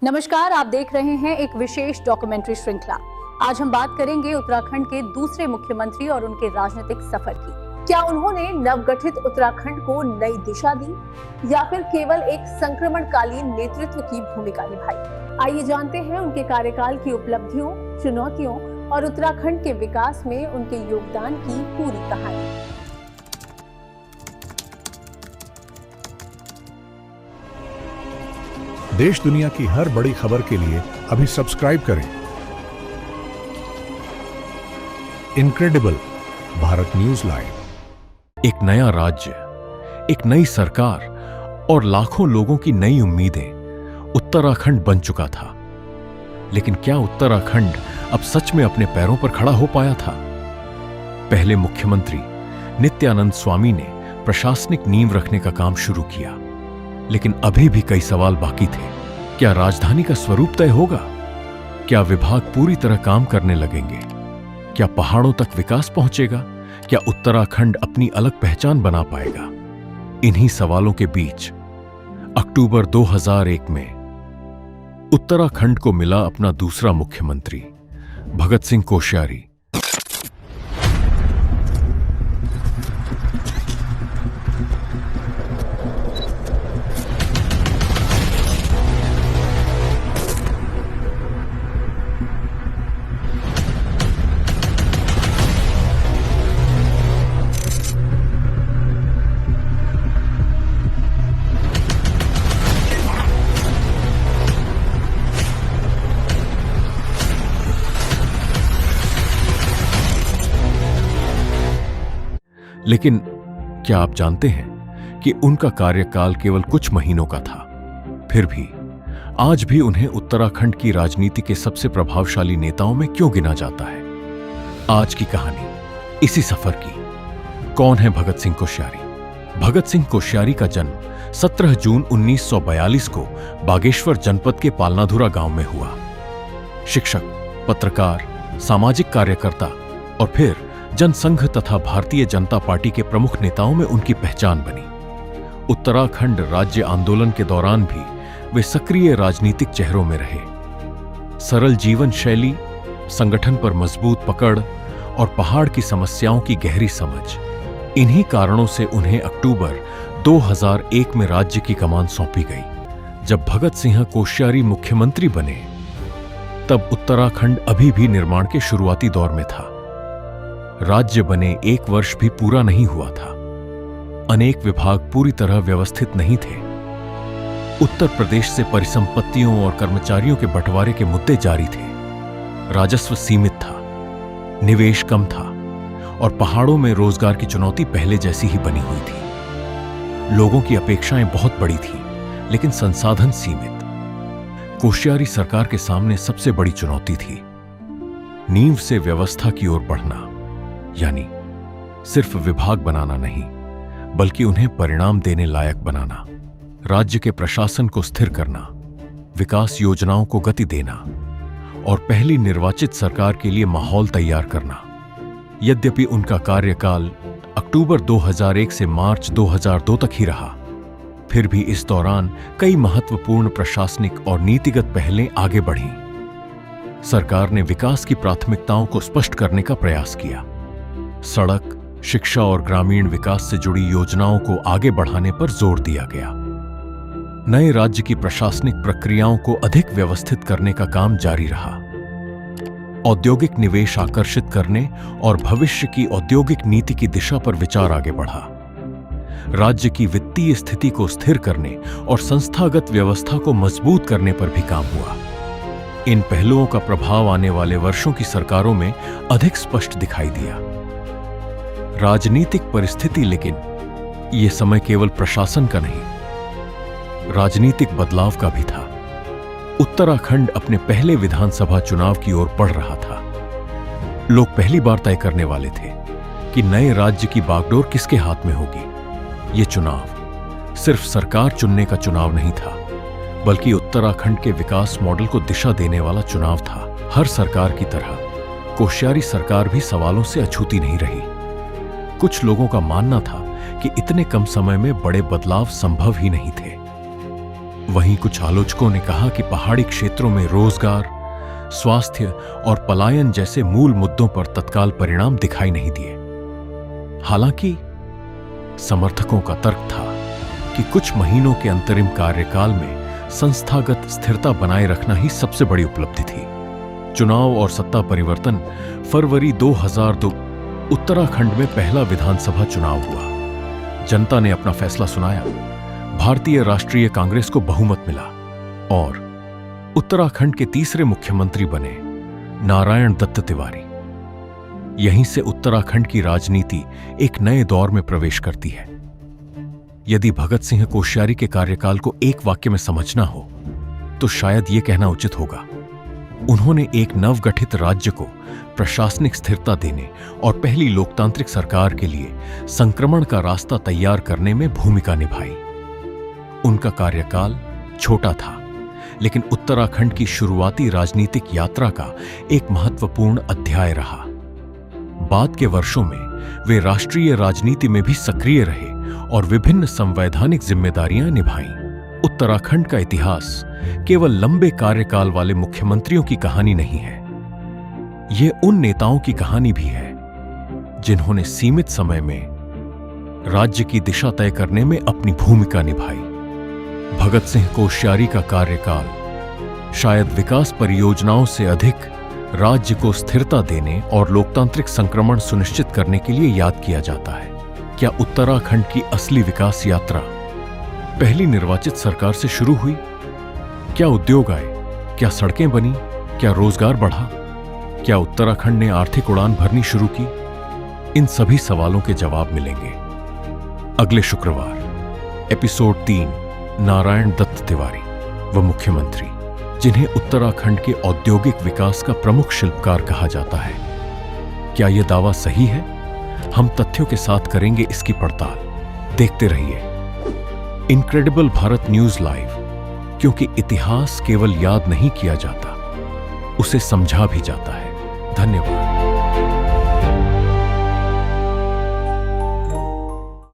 नमस्कार, आप देख रहे हैं एक विशेष डॉक्यूमेंट्री श्रृंखला। आज हम बात करेंगे उत्तराखंड के दूसरे मुख्यमंत्री और उनके राजनीतिक सफर की। क्या उन्होंने नवगठित उत्तराखंड को नई दिशा दी या फिर केवल एक संक्रमणकालीन नेतृत्व की भूमिका निभाई? आइए जानते हैं उनके कार्यकाल की उपलब्धियों, चुनौतियों और उत्तराखंड के विकास में उनके योगदान की पूरी कहानी। देश दुनिया की हर बड़ी खबर के लिए अभी सब्सक्राइब करें इनक्रेडिबल भारत न्यूज लाइव। एक नया राज्य, एक नई सरकार और लाखों लोगों की नई उम्मीदें उत्तराखंड बन चुका था। लेकिन क्या उत्तराखंड अब सच में अपने पैरों पर खड़ा हो पाया था? पहले मुख्यमंत्री नित्यानंद स्वामी ने प्रशासनिक नींव रखने का काम शुरू किया, लेकिन अभी भी कई सवाल बाकी थे। क्या राजधानी का स्वरूप तय होगा? क्या विभाग पूरी तरह काम करने लगेंगे? क्या पहाड़ों तक विकास पहुंचेगा? क्या उत्तराखंड अपनी अलग पहचान बना पाएगा? इन्हीं सवालों के बीच अक्टूबर 2001 में उत्तराखंड को मिला अपना दूसरा मुख्यमंत्री भगत सिंह कोश्यारी। लेकिन क्या आप जानते हैं कि उनका कार्यकाल केवल कुछ महीनों का था? फिर भी आज भी उन्हें उत्तराखंड की राजनीति के सबसे प्रभावशाली नेताओं में क्यों गिना जाता है? आज की कहानी इसी सफर की। कौन है भगत सिंह कोश्यारी? भगत सिंह कोश्यारी का जन्म 17 जून 1942 को बागेश्वर जनपद के पालनाधुरा गांव में हुआ। शिक्षक, पत्रकार, सामाजिक कार्यकर्ता और फिर जनसंघ तथा भारतीय जनता पार्टी के प्रमुख नेताओं में उनकी पहचान बनी। उत्तराखंड राज्य आंदोलन के दौरान भी वे सक्रिय राजनीतिक चेहरों में रहे। सरल जीवन शैली, संगठन पर मजबूत पकड़ और पहाड़ की समस्याओं की गहरी समझ, इन्हीं कारणों से उन्हें अक्टूबर 2001 में राज्य की कमान सौंपी गई। जब भगत सिंह कोश्यारी मुख्यमंत्री बने, तब उत्तराखंड अभी भी निर्माण के शुरुआती दौर में था। राज्य बने 1 वर्ष भी पूरा नहीं हुआ था। अनेक विभाग पूरी तरह व्यवस्थित नहीं थे। उत्तर प्रदेश से परिसंपत्तियों और कर्मचारियों के बंटवारे के मुद्दे जारी थे। राजस्व सीमित था, निवेश कम था और पहाड़ों में रोजगार की चुनौती पहले जैसी ही बनी हुई थी। लोगों की अपेक्षाएं बहुत बड़ी थीं, लेकिन संसाधन सीमित। कोश्यारी सरकार के सामने सबसे बड़ी चुनौती थी नींव से व्यवस्था की ओर बढ़ना, यानी सिर्फ विभाग बनाना नहीं, बल्कि उन्हें परिणाम देने लायक बनाना। राज्य के प्रशासन को स्थिर करना, विकास योजनाओं को गति देना और पहली निर्वाचित सरकार के लिए माहौल तैयार करना। यद्यपि उनका कार्यकाल अक्टूबर 2001 से मार्च 2002 तक ही रहा, फिर भी इस दौरान कई महत्वपूर्ण प्रशासनिक और नीतिगत पहलें आगे बढ़ीं। सरकार ने विकास की प्राथमिकताओं को स्पष्ट करने का प्रयास किया। सड़क, शिक्षा और ग्रामीण विकास से जुड़ी योजनाओं को आगे बढ़ाने पर जोर दिया गया। नए राज्य की प्रशासनिक प्रक्रियाओं को अधिक व्यवस्थित करने का काम जारी रहा। औद्योगिक निवेश आकर्षित करने और भविष्य की औद्योगिक नीति की दिशा पर विचार आगे बढ़ा। राज्य की वित्तीय स्थिति को स्थिर करने और संस्थागत व्यवस्था को मजबूत करने पर भी काम हुआ। इन पहलुओं का प्रभाव आने वाले वर्षों की सरकारों में अधिक स्पष्ट दिखाई दिया। राजनीतिक परिस्थिति, लेकिन यह समय केवल प्रशासन का नहीं, राजनीतिक बदलाव का भी था। उत्तराखंड अपने पहले विधानसभा चुनाव की ओर बढ़ रहा था। लोग पहली बार तय करने वाले थे कि नए राज्य की बागडोर किसके हाथ में होगी। यह चुनाव सिर्फ सरकार चुनने का चुनाव नहीं था, बल्कि उत्तराखंड के विकास मॉडल को दिशा देने वाला चुनाव था। हर सरकार की तरह कोश्यारी सरकार भी सवालों से अछूती नहीं रही। कुछ लोगों का मानना था कि इतने कम समय में बड़े बदलाव संभव ही नहीं थे। वहीं कुछ आलोचकों ने कहा कि पहाड़ी क्षेत्रों में रोजगार, स्वास्थ्य और पलायन जैसे मूल मुद्दों पर तत्काल परिणाम दिखाई नहीं दिए। हालांकि समर्थकों का तर्क था कि कुछ महीनों के अंतरिम कार्यकाल में संस्थागत स्थिरता बनाए रखना ही सबसे बड़ी उपलब्धि थी। चुनाव और सत्ता परिवर्तन फरवरी 2002 उत्तराखंड में पहला विधानसभा चुनाव हुआ। जनता ने अपना फैसला सुनाया। भारतीय राष्ट्रीय कांग्रेस को बहुमत मिला और उत्तराखंड के तीसरे मुख्यमंत्री बने नारायण दत्त तिवारी। यहीं से उत्तराखंड की राजनीति एक नए दौर में प्रवेश करती है। यदि भगत सिंह कोश्यारी के कार्यकाल को एक वाक्य में समझना हो तो शायद यह कहना उचित होगा, उन्होंने एक नवगठित राज्य को प्रशासनिक स्थिरता देने और पहली लोकतांत्रिक सरकार के लिए संक्रमण का रास्ता तैयार करने में भूमिका निभाई। उनका कार्यकाल छोटा था, लेकिन उत्तराखंड की शुरुआती राजनीतिक यात्रा का एक महत्वपूर्ण अध्याय रहा। बाद के वर्षों में वे राष्ट्रीय राजनीति में भी सक्रिय रहे और विभिन्न संवैधानिक जिम्मेदारियां निभाईं। उत्तराखंड का इतिहास केवल लंबे कार्यकाल वाले मुख्यमंत्रियों की कहानी नहीं है, यह उन नेताओं की कहानी भी है जिन्होंने सीमित समय में राज्य की दिशा तय करने में अपनी भूमिका निभाई। भगत सिंह कोश्यारी का कार्यकाल शायद विकास परियोजनाओं से अधिक राज्य को स्थिरता देने और लोकतांत्रिक संक्रमण सुनिश्चित करने के लिए याद किया जाता है। क्या उत्तराखंड की असली विकास यात्रा पहली निर्वाचित सरकार से शुरू हुई? क्या उद्योग आए? क्या सड़कें बनी? क्या रोजगार बढ़ा? क्या उत्तराखंड ने आर्थिक उड़ान भरनी शुरू की? इन सभी सवालों के जवाब मिलेंगे अगले शुक्रवार। एपिसोड 3, नारायण दत्त तिवारी, वह मुख्यमंत्री जिन्हें उत्तराखंड के औद्योगिक विकास का प्रमुख शिल्पकार कहा जाता है। क्या यह दावा सही है? हम तथ्यों के साथ करेंगे इसकी पड़ताल। देखते रहिए इनक्रेडिबल भारत न्यूज लाइव, क्योंकि इतिहास केवल याद नहीं किया जाता, उसे समझा भी जाता है। धन्यवाद।